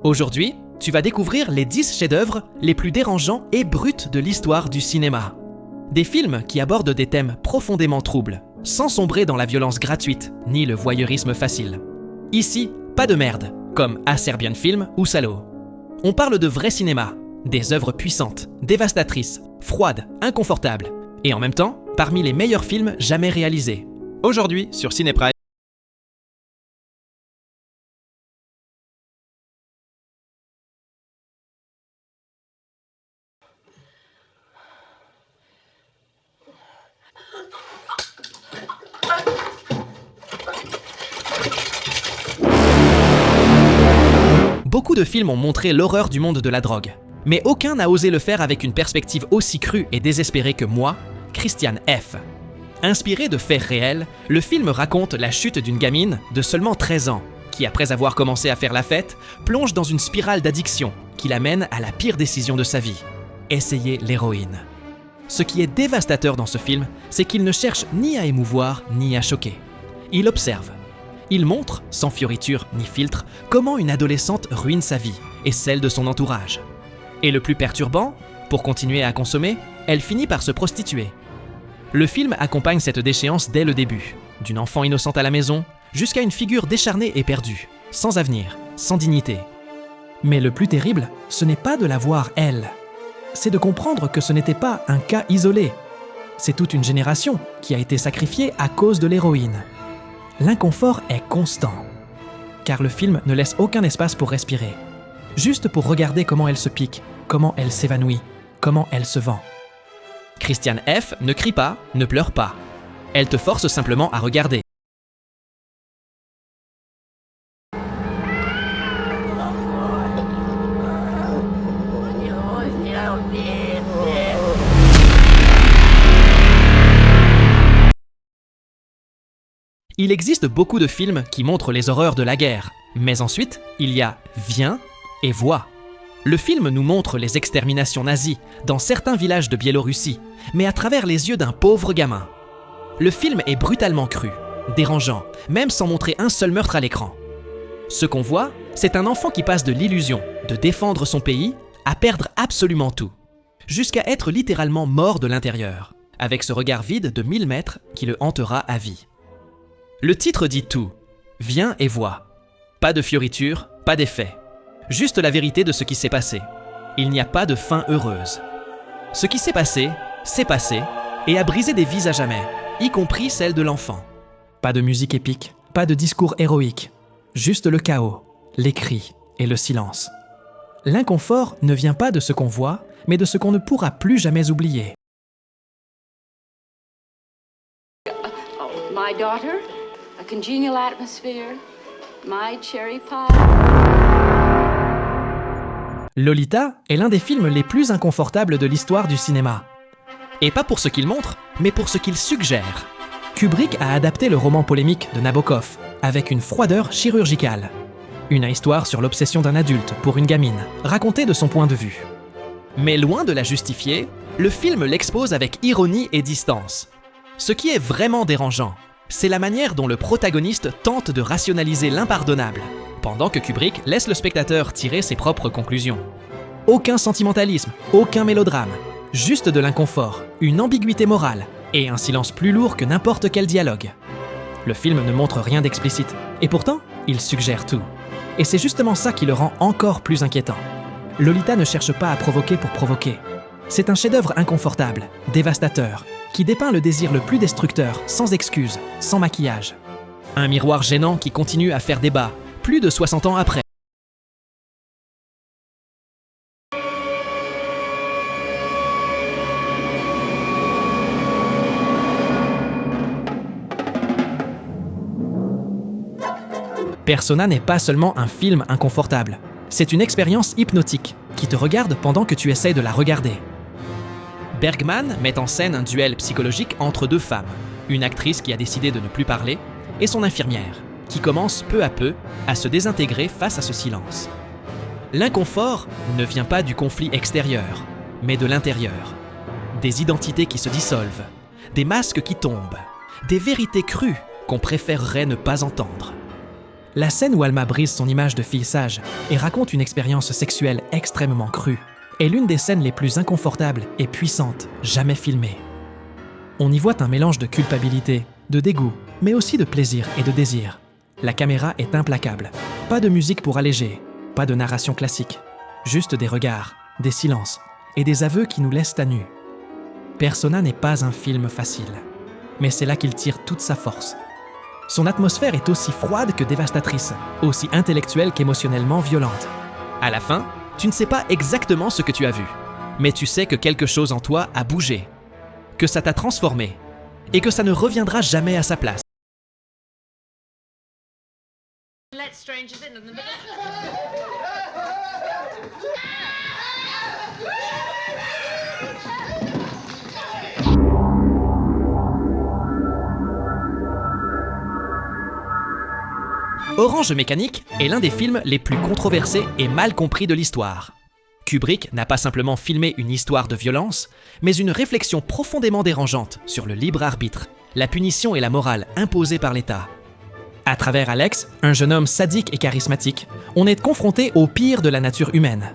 Aujourd'hui, tu vas découvrir les 10 chefs-d'œuvre les plus dérangeants et bruts de l'histoire du cinéma. Des films qui abordent des thèmes profondément troubles, sans sombrer dans la violence gratuite ni le voyeurisme facile. Ici, pas de merde, comme A Serbian Film ou Salo. On parle de vrai cinéma, des œuvres puissantes, dévastatrices, froides, inconfortables, et en même temps, parmi les meilleurs films jamais réalisés. Aujourd'hui sur Cinéprime. Beaucoup de films ont montré l'horreur du monde de la drogue, mais aucun n'a osé le faire avec une perspective aussi crue et désespérée que moi, Christian F. Inspiré de faits réels, le film raconte la chute d'une gamine de seulement 13 ans, qui après avoir commencé à faire la fête, plonge dans une spirale d'addiction qui l'amène à la pire décision de sa vie, essayer l'héroïne. Ce qui est dévastateur dans ce film, c'est qu'il ne cherche ni à émouvoir ni à choquer. Il observe. Il montre, sans fioriture ni filtre, comment une adolescente ruine sa vie et celle de son entourage. Et le plus perturbant, pour continuer à consommer, elle finit par se prostituer. Le film accompagne cette déchéance dès le début, d'une enfant innocente à la maison, jusqu'à une figure décharnée et perdue, sans avenir, sans dignité. Mais le plus terrible, ce n'est pas de la voir elle. C'est de comprendre que ce n'était pas un cas isolé. C'est toute une génération qui a été sacrifiée à cause de l'héroïne. L'inconfort est constant, car le film ne laisse aucun espace pour respirer, juste pour regarder comment elle se pique, comment elle s'évanouit, comment elle se vend. Christian F. ne crie pas, ne pleure pas. Elle te force simplement à regarder. Il existe beaucoup de films qui montrent les horreurs de la guerre, mais ensuite, il y a Viens et Vois. Le film nous montre les exterminations nazies dans certains villages de Biélorussie, mais à travers les yeux d'un pauvre gamin. Le film est brutalement cru, dérangeant, même sans montrer un seul meurtre à l'écran. Ce qu'on voit, c'est un enfant qui passe de l'illusion de défendre son pays à perdre absolument tout, jusqu'à être littéralement mort de l'intérieur, avec ce regard vide de 1000 mètres qui le hantera à vie. Le titre dit tout. Viens et vois. Pas de fioritures, pas d'effets. Juste la vérité de ce qui s'est passé. Il n'y a pas de fin heureuse. Ce qui s'est passé et a brisé des vies à jamais, y compris celle de l'enfant. Pas de musique épique, pas de discours héroïque. Juste le chaos, les cris et le silence. L'inconfort ne vient pas de ce qu'on voit, mais de ce qu'on ne pourra plus jamais oublier. My daughter, a congenial atmosphere, my cherry pie. Lolita est l'un des films les plus inconfortables de l'histoire du cinéma. Et pas pour ce qu'il montre, mais pour ce qu'il suggère. Kubrick a adapté le roman polémique de Nabokov avec une froideur chirurgicale. Une histoire sur l'obsession d'un adulte pour une gamine, racontée de son point de vue. Mais loin de la justifier, le film l'expose avec ironie et distance. Ce qui est vraiment dérangeant, c'est la manière dont le protagoniste tente de rationaliser l'impardonnable, pendant que Kubrick laisse le spectateur tirer ses propres conclusions. Aucun sentimentalisme, aucun mélodrame, juste de l'inconfort, une ambiguïté morale et un silence plus lourd que n'importe quel dialogue. Le film ne montre rien d'explicite, et pourtant, il suggère tout. Et c'est justement ça qui le rend encore plus inquiétant. Lolita ne cherche pas à provoquer pour provoquer. C'est un chef-d'œuvre inconfortable, dévastateur, qui dépeint le désir le plus destructeur, sans excuse, sans maquillage. Un miroir gênant qui continue à faire débat, plus de 60 ans après. Persona n'est pas seulement un film inconfortable, c'est une expérience hypnotique qui te regarde pendant que tu essaies de la regarder. Bergman met en scène un duel psychologique entre deux femmes, une actrice qui a décidé de ne plus parler et son infirmière, qui commence peu à peu à se désintégrer face à ce silence. L'inconfort ne vient pas du conflit extérieur, mais de l'intérieur. Des identités qui se dissolvent, des masques qui tombent, des vérités crues qu'on préférerait ne pas entendre. La scène où Alma brise son image de fille sage et raconte une expérience sexuelle extrêmement crue est l'une des scènes les plus inconfortables et puissantes jamais filmées. On y voit un mélange de culpabilité, de dégoût, mais aussi de plaisir et de désir. La caméra est implacable. Pas de musique pour alléger, pas de narration classique. Juste des regards, des silences et des aveux qui nous laissent à nu. Persona n'est pas un film facile, mais c'est là qu'il tire toute sa force. Son atmosphère est aussi froide que dévastatrice, aussi intellectuelle qu'émotionnellement violente. À la fin, tu ne sais pas exactement ce que tu as vu, mais tu sais que quelque chose en toi a bougé, que ça t'a transformé, et que ça ne reviendra jamais à sa place. Let strangers in and Orange Mécanique est l'un des films les plus controversés et mal compris de l'histoire. Kubrick n'a pas simplement filmé une histoire de violence, mais une réflexion profondément dérangeante sur le libre arbitre, la punition et la morale imposées par l'État. À travers Alex, un jeune homme sadique et charismatique, on est confronté au pire de la nature humaine.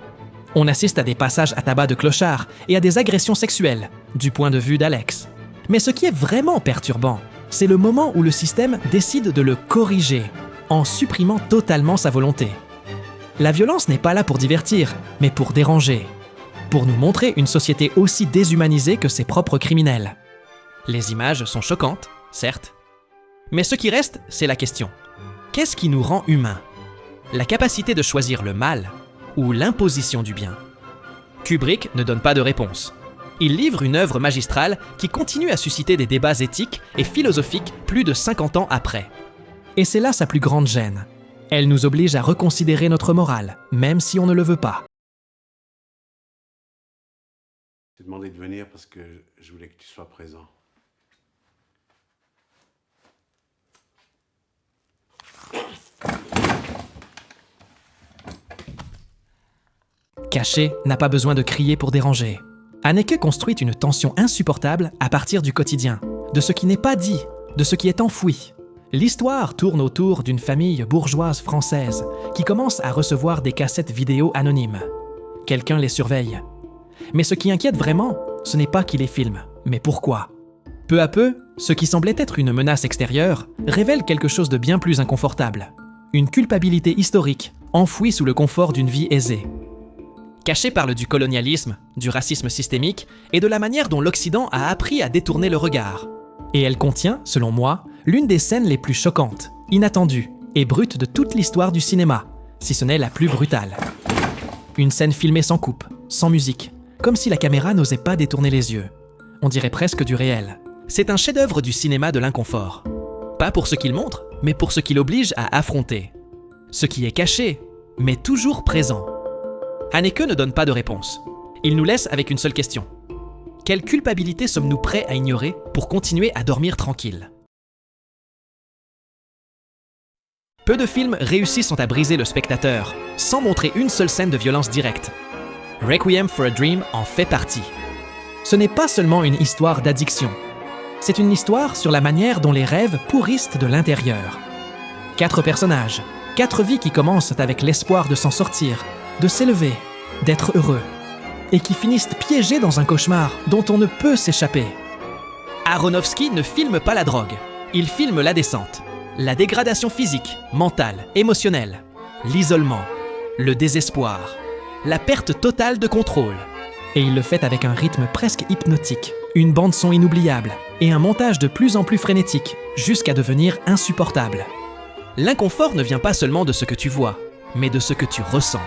On assiste à des passages à tabac de clochard et à des agressions sexuelles, du point de vue d'Alex. Mais ce qui est vraiment perturbant, c'est le moment où le système décide de le corriger, en supprimant totalement sa volonté. La violence n'est pas là pour divertir, mais pour déranger, pour nous montrer une société aussi déshumanisée que ses propres criminels. Les images sont choquantes, certes, mais ce qui reste, c'est la question. Qu'est-ce qui nous rend humains? La capacité de choisir le mal ou l'imposition du bien? Kubrick ne donne pas de réponse. Il livre une œuvre magistrale qui continue à susciter des débats éthiques et philosophiques plus de 50 ans après. Et c'est là sa plus grande gêne. Elle nous oblige à reconsidérer notre morale, même si on ne le veut pas. Je t'ai demandé de venir parce que je voulais que tu sois présent. Caché n'a pas besoin de crier pour déranger. Haneke construit une tension insupportable à partir du quotidien, de ce qui n'est pas dit, de ce qui est enfoui. L'histoire tourne autour d'une famille bourgeoise française qui commence à recevoir des cassettes vidéo anonymes. Quelqu'un les surveille. Mais ce qui inquiète vraiment, ce n'est pas qui les filme, mais pourquoi. Peu à peu, ce qui semblait être une menace extérieure révèle quelque chose de bien plus inconfortable. Une culpabilité historique, enfouie sous le confort d'une vie aisée. Cachée par du colonialisme, du racisme systémique et de la manière dont l'Occident a appris à détourner le regard. Et elle contient, selon moi, l'une des scènes les plus choquantes, inattendues et brutes de toute l'histoire du cinéma, si ce n'est la plus brutale. Une scène filmée sans coupe, sans musique, comme si la caméra n'osait pas détourner les yeux. On dirait presque du réel. C'est un chef-d'œuvre du cinéma de l'inconfort. Pas pour ce qu'il montre, mais pour ce qu'il oblige à affronter. Ce qui est caché, mais toujours présent. Haneke ne donne pas de réponse. Il nous laisse avec une seule question. Quelle culpabilité sommes-nous prêts à ignorer pour continuer à dormir tranquille? Peu de films réussissent à briser le spectateur, sans montrer une seule scène de violence directe. Requiem for a Dream en fait partie. Ce n'est pas seulement une histoire d'addiction. C'est une histoire sur la manière dont les rêves pourrissent de l'intérieur. 4 personnages, 4 vies qui commencent avec l'espoir de s'en sortir, de s'élever, d'être heureux, et qui finissent piégés dans un cauchemar dont on ne peut s'échapper. Aronofsky ne filme pas la drogue, il filme la descente, la dégradation physique, mentale, émotionnelle, l'isolement, le désespoir, la perte totale de contrôle. Et il le fait avec un rythme presque hypnotique, une bande-son inoubliable et un montage de plus en plus frénétique, jusqu'à devenir insupportable. L'inconfort ne vient pas seulement de ce que tu vois, mais de ce que tu ressens.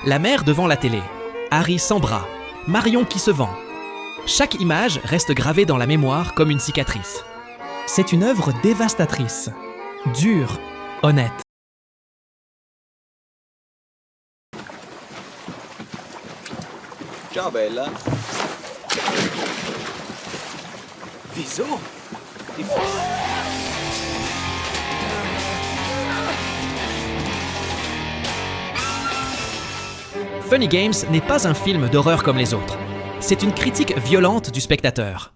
La mère devant la télé, Harry sans bras, Marion qui se vend. Chaque image reste gravée dans la mémoire comme une cicatrice. C'est une œuvre dévastatrice, dure, honnête. Ciao bella. Wieso? Funny Games n'est pas un film d'horreur comme les autres. C'est une critique violente du spectateur.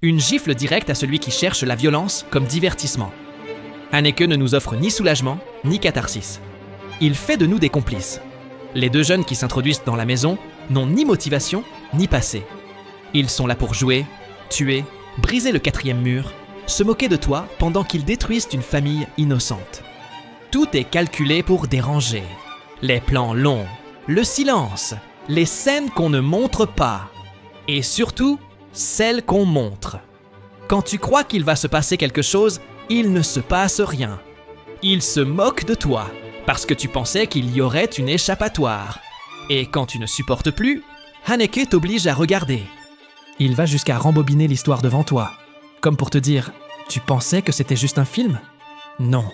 Une gifle directe à celui qui cherche la violence comme divertissement. Haneke ne nous offre ni soulagement, ni catharsis. Il fait de nous des complices. Les deux jeunes qui s'introduisent dans la maison n'ont ni motivation, ni passé. Ils sont là pour jouer, tuer, briser le 4e mur, se moquer de toi pendant qu'ils détruisent une famille innocente. Tout est calculé pour déranger. Les plans longs, le silence, les scènes qu'on ne montre pas. Et surtout, celles qu'on montre. Quand tu crois qu'il va se passer quelque chose, il ne se passe rien. Il se moque de toi, parce que tu pensais qu'il y aurait une échappatoire. Et quand tu ne supportes plus, Haneke t'oblige à regarder. Il va jusqu'à rembobiner l'histoire devant toi, comme pour te dire « Tu pensais que c'était juste un film ? Non,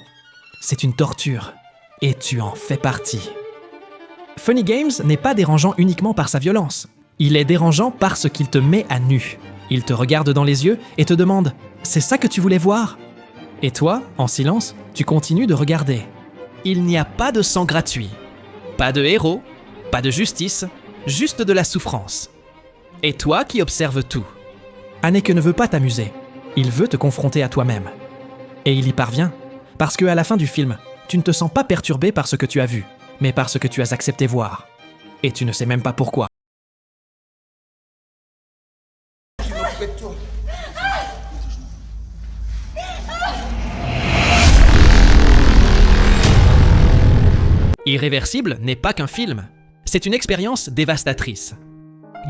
c'est une torture, et tu en fais partie. » Funny Games n'est pas dérangeant uniquement par sa violence. Il est dérangeant parce qu'il te met à nu. Il te regarde dans les yeux et te demande « C'est ça que tu voulais voir ?» Et toi, en silence, tu continues de regarder. Il n'y a pas de sang gratuit. Pas de héros, pas de justice, juste de la souffrance. Et toi qui observes tout. Haneke ne veut pas t'amuser. Il veut te confronter à toi-même. Et il y parvient, parce qu'à la fin du film, tu ne te sens pas perturbé par ce que tu as vu, mais par ce que tu as accepté voir. Et tu ne sais même pas pourquoi. Irréversible n'est pas qu'un film, c'est une expérience dévastatrice.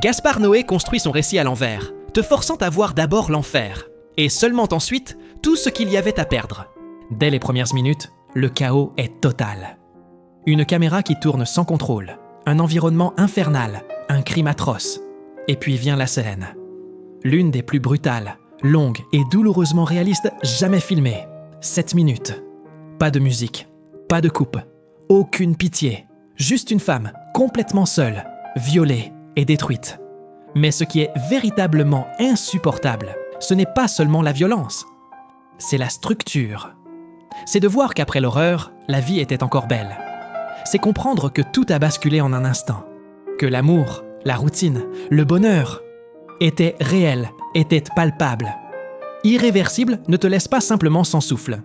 Gaspard Noé construit son récit à l'envers, te forçant à voir d'abord l'enfer, et seulement ensuite tout ce qu'il y avait à perdre. Dès les premières minutes, le chaos est total. Une caméra qui tourne sans contrôle, un environnement infernal, un crime atroce. Et puis vient la scène. L'une des plus brutales, longues et douloureusement réalistes jamais filmées. 7 minutes. Pas de musique, pas de coupe. Aucune pitié, juste une femme complètement seule, violée et détruite. Mais ce qui est véritablement insupportable, ce n'est pas seulement la violence, c'est la structure. C'est de voir qu'après l'horreur, la vie était encore belle. C'est comprendre que tout a basculé en un instant, que l'amour, la routine, le bonheur étaient réels, étaient palpables. Irréversible ne te laisse pas simplement sans souffle.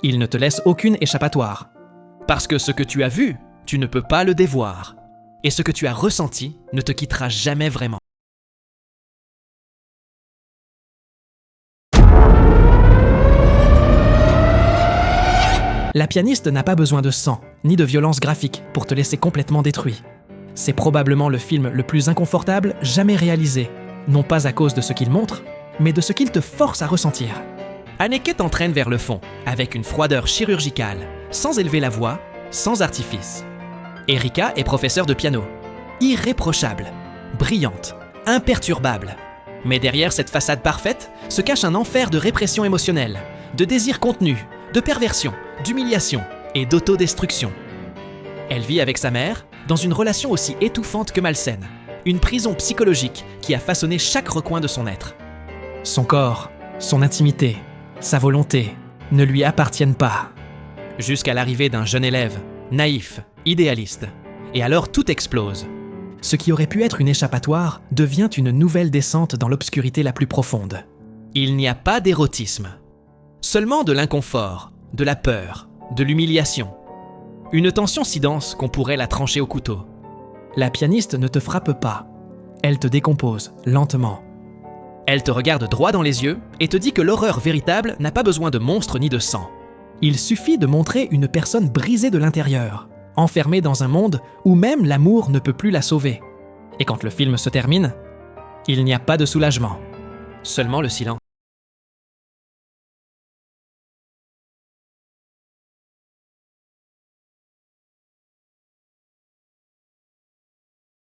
Il ne te laisse aucune échappatoire. Parce que ce que tu as vu, tu ne peux pas le dévoir. Et ce que tu as ressenti ne te quittera jamais vraiment. La pianiste n'a pas besoin de sang, ni de violence graphique pour te laisser complètement détruit. C'est probablement le film le plus inconfortable jamais réalisé, non pas à cause de ce qu'il montre, mais de ce qu'il te force à ressentir. Haneke t'entraîne vers le fond, avec une froideur chirurgicale, sans élever la voix, sans artifice. Erika est professeure de piano, irréprochable, brillante, imperturbable. Mais derrière cette façade parfaite se cache un enfer de répression émotionnelle, de désir contenu, de perversion, d'humiliation et d'autodestruction. Elle vit avec sa mère dans une relation aussi étouffante que malsaine, une prison psychologique qui a façonné chaque recoin de son être. Son corps, son intimité, sa volonté ne lui appartiennent pas. Jusqu'à l'arrivée d'un jeune élève, naïf, idéaliste. Et alors tout explose. Ce qui aurait pu être une échappatoire devient une nouvelle descente dans l'obscurité la plus profonde. Il n'y a pas d'érotisme. Seulement de l'inconfort, de la peur, de l'humiliation. Une tension si dense qu'on pourrait la trancher au couteau. La pianiste ne te frappe pas. Elle te décompose, lentement. Elle te regarde droit dans les yeux et te dit que l'horreur véritable n'a pas besoin de monstres ni de sang. Il suffit de montrer une personne brisée de l'intérieur, enfermée dans un monde où même l'amour ne peut plus la sauver. Et quand le film se termine, il n'y a pas de soulagement, seulement le silence.